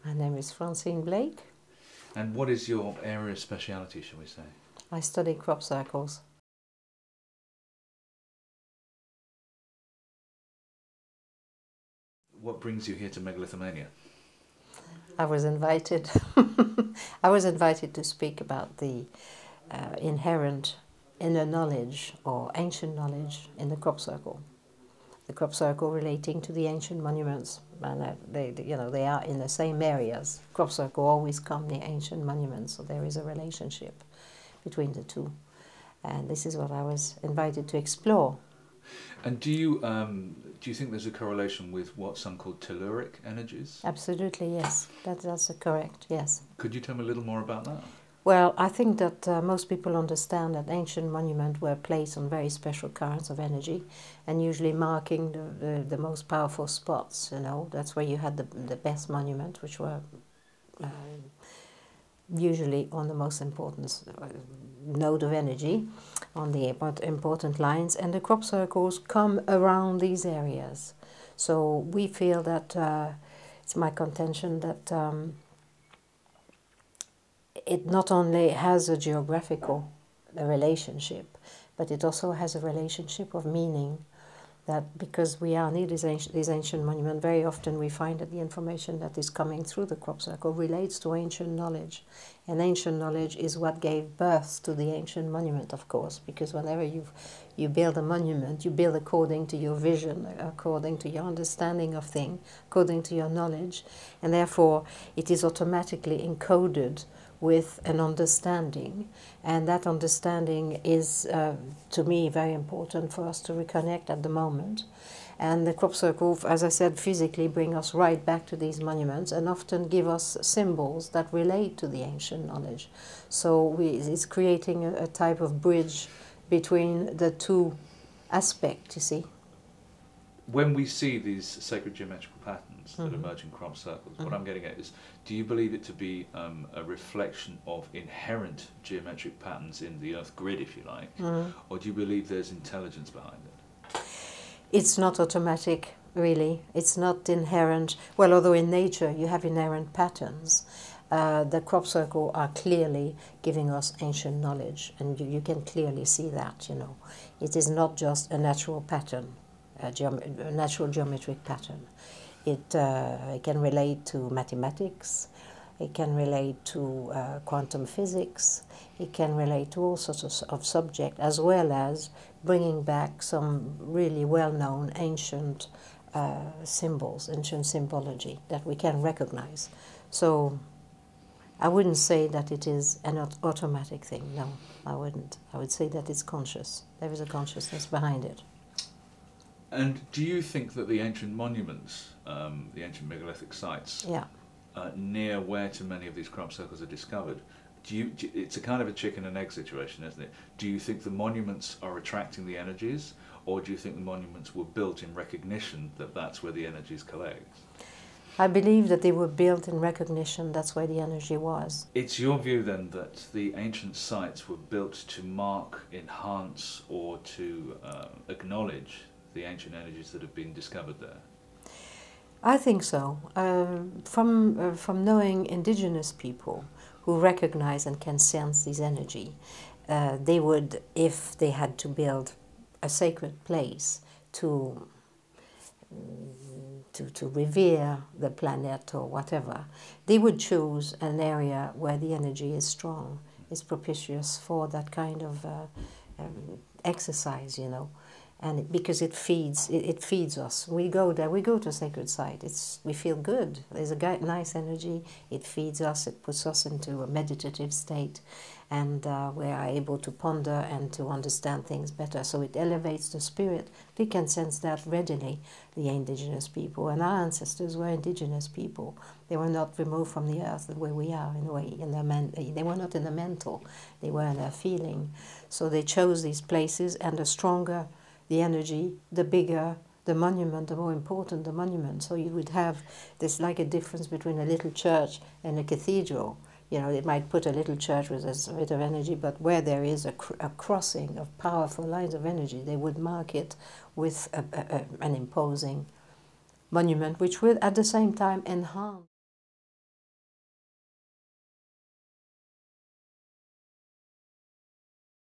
My name is Francine Blake. And what is your area of speciality, shall we say? I study crop circles. What brings you here to Megalithomania? I was invited. I was invited to speak about the inherent inner knowledge or ancient knowledge in the crop circle. The crop circle relating to the ancient monuments, and they are in the same areas. Crop circle always come near ancient monuments, so there is a relationship between the two, and this is what I was invited to explore. And do you think there's a correlation with what some call telluric energies? Absolutely, yes. That's correct. Yes. Could you tell me a little more about that? Well, I think that most people understand that ancient monuments were placed on very special currents of energy, and usually marking the most powerful spots. You know, that's where you had the best monuments, which were usually on the most important node of energy, on the important lines, and the crop circles come around these areas. So we feel that it's my contention that it not only has a geographical relationship, but it also has a relationship of meaning. That because we are near these ancient monuments, very often we find that the information that is coming through the crop circle relates to ancient knowledge. And ancient knowledge is what gave birth to the ancient monument, of course, because whenever you build a monument, you build according to your vision, according to your understanding of things, according to your knowledge, and therefore it is automatically encoded with an understanding, and that understanding is, to me, very important for us to reconnect at the moment. And the crop circle, as I said, physically bring us right back to these monuments and often give us symbols that relate to the ancient knowledge. So it's creating a type of bridge between the two aspects, you see. When we see these sacred geometrical patterns that emerge in crop circles, what I'm getting at is, do you believe it to be a reflection of inherent geometric patterns in the Earth grid, if you like, or do you believe there's intelligence behind it? It's not automatic, really. It's not inherent. Well, although in nature you have inherent patterns, the crop circle are clearly giving us ancient knowledge, and you can clearly see that, you know. It is not just a natural pattern. A natural geometric pattern. It can relate to mathematics, it can relate to quantum physics, it can relate to all sorts of subjects, as well as bringing back some really well-known ancient symbols, ancient symbology that we can recognize. So I wouldn't say that it is an automatic thing, no, I wouldn't. I would say that it's conscious. There is a consciousness behind it. And do you think that the ancient monuments, the ancient megalithic sites, near where too many of these crop circles are discovered, it's a kind of a chicken and egg situation, isn't it? Do you think the monuments are attracting the energies, or do you think the monuments were built in recognition that that's where the energies collect? I believe that they were built in recognition that's where the energy was. It's your view then that the ancient sites were built to mark, enhance, or to acknowledge the ancient energies that have been discovered there? I think so. From knowing indigenous people who recognize and can sense this energy, they would, if they had to build a sacred place to revere the planet or whatever, they would choose an area where the energy is strong, is propitious for that kind of exercise, you know. And because it feeds us. We go there, we go to a sacred site, we feel good. There's a nice energy, it feeds us, it puts us into a meditative state, and we are able to ponder and to understand things better. So it elevates the spirit. We can sense that readily, the indigenous people. And our ancestors were indigenous people. They were not removed from the earth the way we are, in a way. They were not in the mental, they were in their feeling. So they chose these places, and the stronger the energy, the bigger the monument, the more important the monument. So you would have this, like a difference between a little church and a cathedral. You know, it might put a little church with a bit of energy, but where there is a crossing of powerful lines of energy, they would mark it with an imposing monument, which would at the same time enhance